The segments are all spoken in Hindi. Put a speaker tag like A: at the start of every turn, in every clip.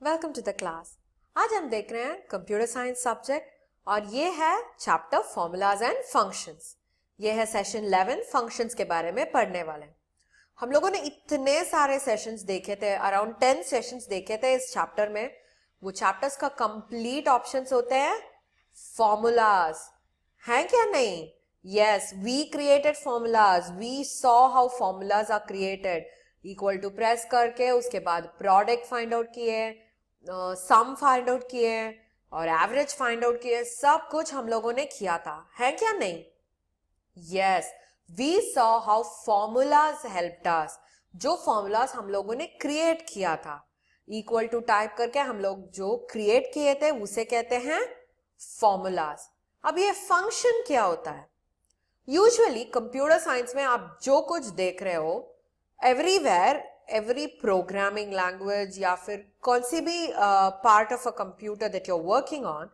A: Welcome to the class. आज हम देख रहे हैं कंप्यूटर साइंस सब्जेक्ट और ये है चैप्टर फॉर्मूलाज एंड फंक्शंस। ये है सेशन 11 फंक्शंस के बारे में पढ़ने वाले हैं। हम लोगों ने इतने सारे सेशंस देखे थे, अराउंड 10 सेशंस देखे थे इस चैप्टर में। वो चैप्टर्स का कंप्लीट ऑप्शंस होते हैं फॉर्मूलाज, हैं क्या नहीं? Yes, we created formulas, we saw how formulas are created. Equal to press करके उसके बाद प्रोडक्ट फाइंड आउट किए, सम फाइंड आउट किए और एवरेज फाइंड आउट किए, सब कुछ हम लोगों ने किया था, है क्या नहीं? Yes, we saw how formulas helped us. जो फॉर्मूलाज हम लोगों ने क्रिएट किया था, इक्वल टू टाइप करके हम लोग जो क्रिएट किए थे उसे कहते हैं फॉर्मूलाज। अब ये फंक्शन क्या होता है? यूजुअली कंप्यूटर साइंस में आप जो कुछ देख रहे हो, एवरीवेयर, एवरी प्रोग्रामिंग लैंग्वेज या फिर कौन सी भी part of a computer that you are working on,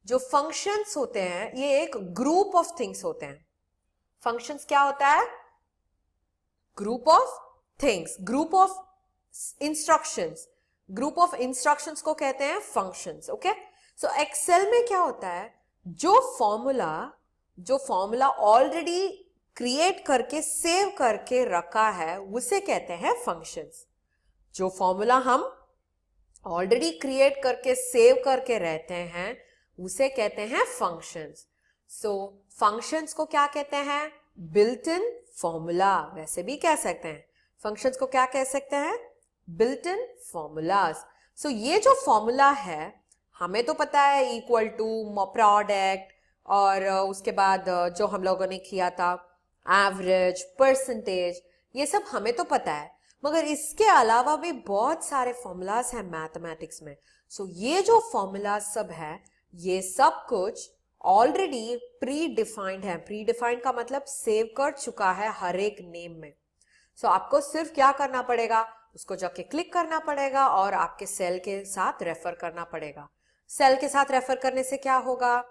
A: जो फंक्शंस होते हैं ये एक ग्रुप ऑफ थिंग्स होते हैं। फंक्शंस क्या होता है? Group of things, group of instructions. Group of instructions को कहते हैं फंक्शंस। ओके, सो एक्सेल में क्या होता है? जो फॉर्मूला ऑलरेडी क्रिएट करके सेव करके रखा है उसे कहते हैं फंक्शंस। जो फॉर्मूला हम ऑलरेडी क्रिएट करके सेव करके रहते हैं उसे कहते हैं फंक्शंस। सो फंक्शंस को क्या कहते हैं? बिल्ट इन फॉर्मूला, वैसे भी कह सकते हैं। फंक्शंस को क्या कह सकते हैं? Built in formulas. सो ये जो फॉर्मूला है हमें तो पता है, इक्वल टू प्रोडक्ट और उसके बाद जो हम लोगों ने किया था एवरेज, परसेंटेज, ये सब हमें तो पता है। मगर इसके अलावा भी बहुत सारे फॉर्मूलाज हैं मैथमेटिक्स में। सो ये जो फॉर्मूलाज सब है ये सब कुछ ऑलरेडी प्री डिफाइंड है। प्री डिफाइंड का मतलब सेव कर चुका है हर एक नेम में। सो आपको सिर्फ क्या करना पड़ेगा? उसको जाके क्लिक करना पड़ेगा और आपके सेल के साथ रेफर करना पड़ेगा। सेल के साथ रेफर करने से क्या होगा?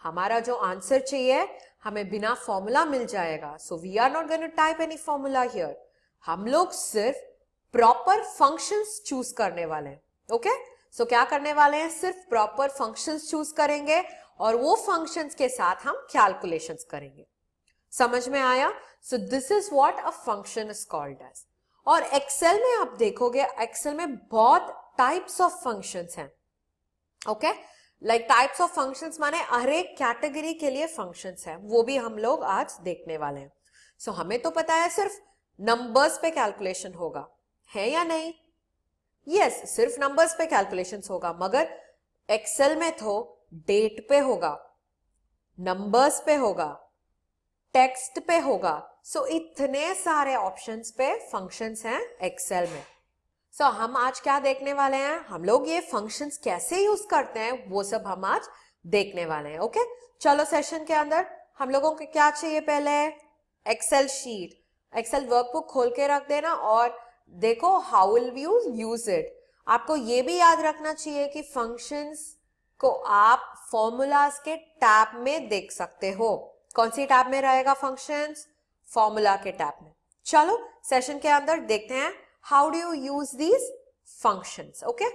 A: हमारा जो आंसर चाहिए हमें बिना फॉर्मूला मिल जाएगा। So we are not going to type any formula here. हम लोग सिर्फ प्रॉपर फंक्शंस चूज करने वाले हैं। ओके, सो क्या करने वाले हैं? सिर्फ प्रॉपर फंक्शंस चूज करेंगे और वो फंक्शंस के साथ हम कैलकुलेशंस करेंगे। समझ में आया? So this is what a function is called as. और एक्सेल में आप देखोगे, एक्सेल में बहुत टाइप्स ऑफ फंक्शंस हैं। Okay, like types of functions माने हर एक कैटेगरी के लिए फंक्शंस है, वो भी हम लोग आज देखने वाले हैं। सो हमें तो पता है सिर्फ नंबर्स पे कैलकुलेशन होगा, है या नहीं? यस, सिर्फ नंबर्स पे कैलकुलेशंस होगा, मगर एक्सेल में तो डेट पे होगा, नंबर्स पे होगा, टेक्स्ट पे होगा। सो इतने सारे ऑप्शंस पे फंक्शंस हैं एक्सेल में। सो हम आज क्या देखने वाले हैं? हम लोग ये फंक्शंस कैसे यूज करते हैं वो सब हम आज देखने वाले हैं। ओके, चलो सेशन के अंदर हम लोगों को क्या चाहिए? पहले एक्सेल शीट, एक्सेल वर्कबुक खोल के रख देना और देखो how will you use it. आपको ये भी याद रखना चाहिए कि फंक्शंस को आप फॉर्मूलाज के टैब में देख सकते हो। कौन सी टैब में रहेगा फंक्शंस? फॉर्मूला के टैब में। चलो सेशन के अंदर देखते हैं how do you use these functions. okay,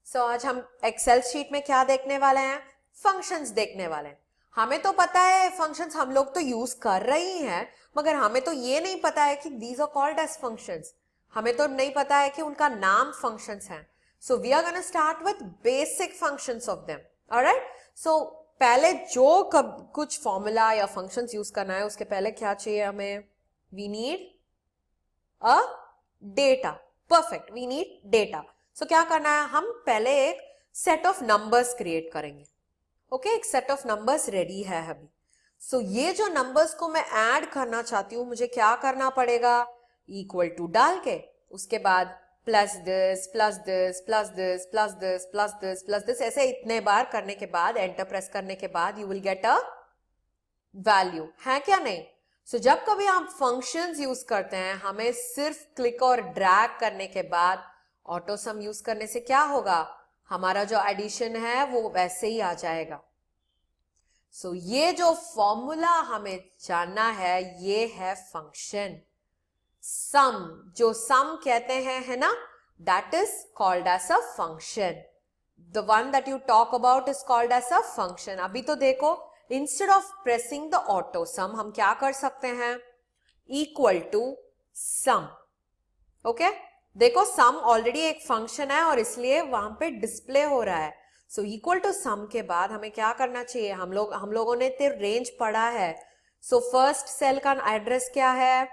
A: so आज हम एक्सेल शीट में क्या देखने वाले हैं? फंक्शंस देखने वाले हैं। हमें तो पता है फंक्शंस हम लोग तो यूज कर रही हैं, मगर हमें तो ये नहीं पता है कि these are called as functions। हमें तो नहीं पता है कि उनका नाम फंक्शंस है। so we are gonna start with basic functions of them. alright, so पहले जो कुछ फॉर्मूला या फंक्शंस यूज करना है उसके पहले क्या चाहिए हमें? we need a data. Perfect, we need data. So क्या करना है? हम पहले एक सेट ऑफ नंबर्स क्रिएट करेंगे। ओके, एक सेट ऑफ नंबर्स रेडी है अभी। सो ये जो नंबर्स को मैं ऐड करना चाहती हूं, मुझे क्या करना पड़ेगा? इक्वल टू डाल के उसके बाद plus this plus this plus this plus this plus this plus this, ऐसे इतने बार करने के बाद, एंटर प्रेस करने के बाद you will get a value, है क्या नहीं? सो जब कभी हम फंक्शंस यूज करते हैं, हमें सिर्फ क्लिक और ड्रैग करने के बाद ऑटो सम यूज करने से क्या होगा? हमारा जो एडिशन है वो वैसे ही आ जाएगा। सो ये जो फॉर्मूला हमें जानना है ये है फंक्शन। सम, जो सम कहते हैं, है ना, that is called as a function. The one that you talk about is called as a function. अभी तो देखो, instead of pressing the auto sum, हम क्या कर सकते हैं? Equal to sum. Okay? देखो sum ऑलरेडी एक फंक्शन है और इसलिए वहां पे डिस्प्ले हो रहा है. सो इक्वल टू सम के बाद हमें क्या करना चाहिए? हम लोगों ने तो रेंज पढ़ा है. सो फर्स्ट सेल का एड्रेस क्या है?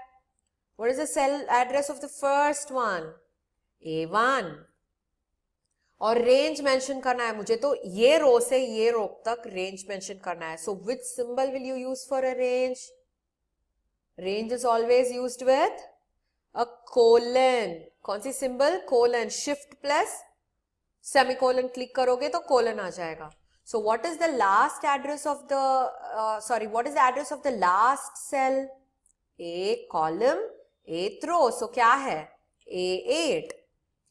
A: What is the cell address of the first one? A1. और रेंज मेंशन करना है मुझे, तो ये रो से ये रो तक रेंज मेंशन करना है. So which symbol will you use for a range? Range is always used with a colon. कौन सी सिंबल? Colon. Shift plus semicolon click करोगे तो कोलन आ जाएगा. So what is the last address of the what is the address of the last cell? A column, eighth row. सो क्या है? A8.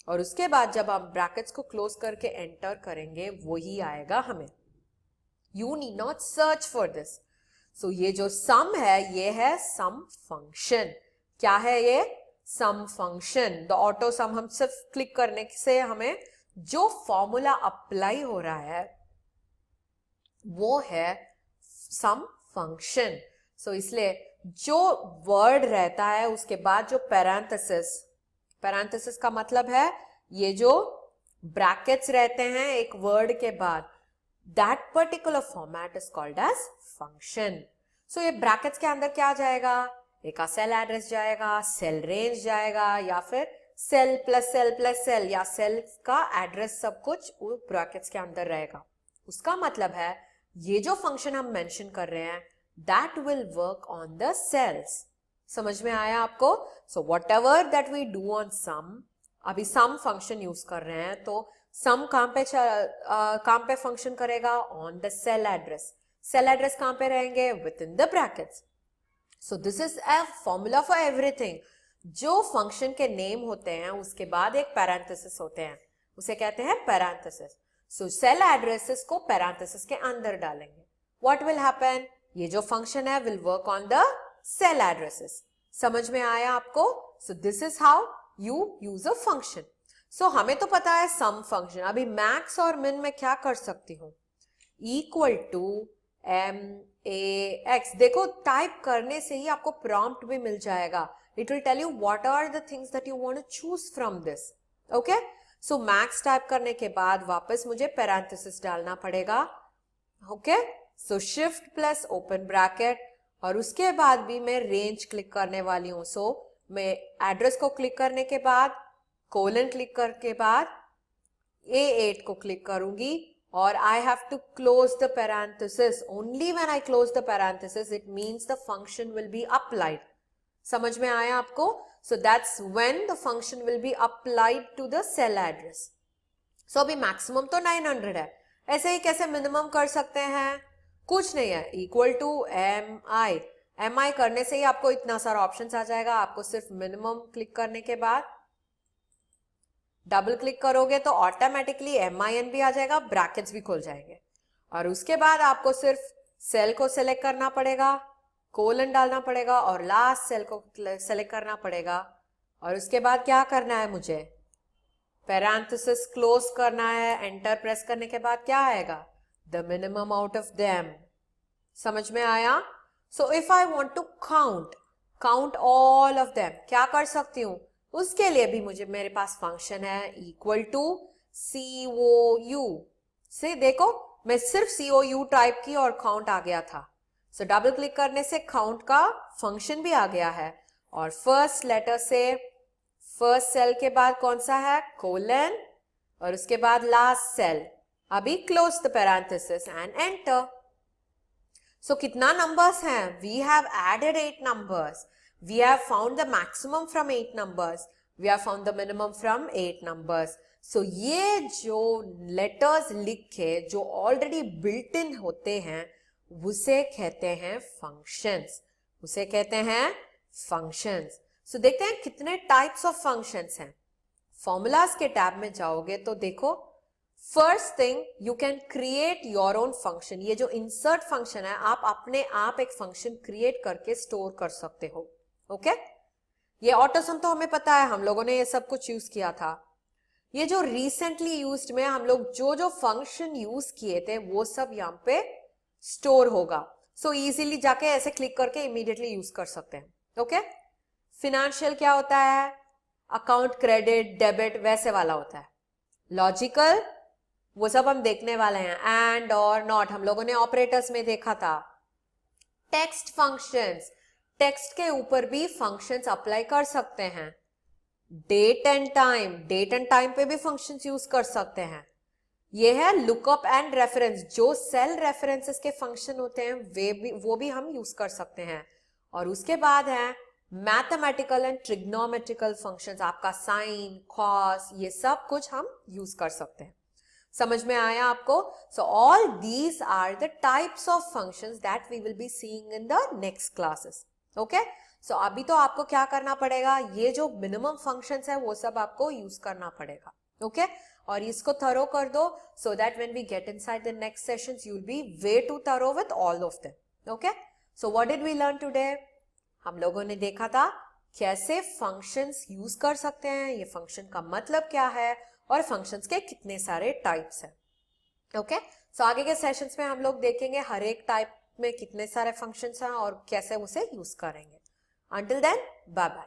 A: और उसके बाद जब आप ब्रैकेट्स को क्लोज करके एंटर करेंगे वही आएगा हमें. You need not search for this. So ये जो सम है ये है सम फंक्शन. क्या है ये? सम फंक्शन. द ऑटो सम, हम सिर्फ क्लिक करने से हमें जो फॉर्मूला अप्लाई हो रहा है वो है सम फंक्शन. सो इसलिए जो वर्ड रहता है उसके बाद जो पैरेंथेसिस का मतलब है ये जो ब्रैकेट्स रहते हैं एक वर्ड के बाद, that particular format is called as function. So ये ब्रैकेट्स के अंदर क्या जाएगा? एक सेल एड्रेस जाएगा, सेल रेंज जाएगा, या फिर cell plus cell plus cell, या सेल का एड्रेस, सब कुछ ब्रैकेट्स के अंदर रहेगा. उसका मतलब है ये जो फंक्शन हम मेंशन कर रहे हैं that will work on the cells. समझ में आया आपको? So whatever that we do on sum, अभी सम फंक्शन यूज कर रहे हैं तो सम कहां पे फंक्शन करेगा? On the cell address. Cell address कहां पे रहेंगे? Within the brackets. So this is a formula for everything. जो फंक्शन के नेम होते हैं उसके बाद एक पैरेंथेसिस होते हैं, उसे कहते हैं पैरेंथेसिस. सो सेल एड्रेसेस को पैरेंथेसिस के अंदर डालेंगे. What will happen? ये जो फंक्शन है will work on the cell addresses. समझ में आया आपको? So this is how you use a function. So हमें तो पता है सम फंक्शन. अभी मैक्स और मिन में क्या कर सकती हूं? Equal to MAX. देखो टाइप करने से ही आपको प्रॉम्प्ट भी मिल जाएगा. It will tell you what are the things that you want to choose from this. Okay. So max type करने के बाद वापस मुझे पैरेंथेसिस डालना पड़ेगा. Okay. So shift plus open bracket, और उसके बाद भी मैं रेंज क्लिक करने वाली हूं. सो मैं एड्रेस को क्लिक करने के बाद, कोलन क्लिक करने के बाद A8 को क्लिक करूंगी और I have to close the parenthesis. Only when I close the parenthesis it means the function will be applied. समझ में आया आपको? So that's when the function will be applied to the cell address. So अभी maximum तो 900 है. ऐसे ही कैसे minimum कर सकते हैं? कुछ नहीं है. इक्वल टू MI करने से ही आपको इतना सारा ऑप्शंस आ जाएगा. आपको सिर्फ मिनिमम क्लिक करने के बाद डबल क्लिक करोगे तो ऑटोमेटिकली MIN भी आ जाएगा, ब्रैकेट्स भी खुल जाएंगे. और उसके बाद आपको सिर्फ सेल को सिलेक्ट करना पड़ेगा, कोलन डालना पड़ेगा और लास्ट सेल को सिलेक्ट करना पड़ेगा. और उसके बाद क्या करना है? मुझे पैरेंथेसिस क्लोज करना है. एंटर प्रेस करने के बाद क्या आएगा? The minimum out of them. समझ में आया? So if I want to count all of them, क्या कर सकती हूँ? उसके लिए भी मेरे पास फंक्शन है इक्वल टू COU. से देखो मैं सिर्फ COU टाइप की और काउंट आ गया था. सो डबल क्लिक करने से काउंट का फंक्शन भी आ गया है. और फर्स्ट लेटर से फर्स्ट सेल के बाद कौन सा है? कोलन, और उसके बाद लास्ट सेल. अभी close the parenthesis and enter. So कितना नंबर्स हैं? We have added 8 numbers. We have found the maximum from 8 numbers. We have found the minimum from 8 numbers. So ये जो लेटर्स लिखे जो ऑलरेडी बिल्ट इन होते हैं उसे कहते हैं फंक्शंस. उसे कहते हैं फंक्शंस. सो देखते हैं कितने टाइप्स ऑफ फंक्शंस हैं. फॉर्मूलाज के टैब में जाओगे तो देखो, first thing you can create your own function. ये जो इंसर्ट फंक्शन है, आप अपने आप एक फंक्शन क्रिएट करके स्टोर कर सकते हो. ओके. ये ऑटोसम तो हमें पता है, हम लोगों ने ये सब कुछ यूज किया था. ये जो रिसेंटली यूज्ड में हम लोग जो जो फंक्शन यूज किए थे वो सब यहाँ पे स्टोर होगा. सो इजीली जाके ऐसे क्लिक करके इमीडिएटली यूज कर सकते हैं. ओके. फिनेंशियल क्या होता है? अकाउंट क्रेडिट डेबिट वैसे वाला होता है. लॉजिकल वो सब हम देखने वाले हैं. एंड और नॉट हम लोगों ने ऑपरेटर्स में देखा था. टेक्स्ट फंक्शंस, टेक्स्ट के ऊपर भी फंक्शंस अप्लाई कर सकते हैं. Date and time, date and time पे भी फंक्शंस यूज कर सकते हैं. ये है लुकअप एंड रेफरेंस, जो सेल रेफरेंसेस के फंक्शन होते हैं वो भी हम यूज कर सकते हैं. और उसके बाद है मैथमेटिकल एंड ट्रिग्नोमेट्रिकल फंक्शंस. आपका साइन कॉस ये सब कुछ हम यूज कर सकते हैं. समझ में आया आपको? So all these are the types of functions that we will be seeing in the next classes. Okay. So अभी तो आपको क्या करना पड़ेगा, ये जो मिनिमम फंक्शंस है वो सब आपको यूज करना पड़ेगा. ओके. और इसको थरो कर दो so that when we get inside the next sessions you'll be way too thorough with all of them. Okay. So what did we learn today? हम लोगों ने देखा था कैसे फंक्शंस यूज कर सकते हैं, ये फंक्शन का मतलब क्या है और फंक्शंस के कितने सारे टाइप्स हैं. ओके. सो आगे के सेशंस में हम लोग देखेंगे हर एक टाइप में कितने सारे फंक्शंस हैं और कैसे उसे यूज करेंगे. Until then, bye bye.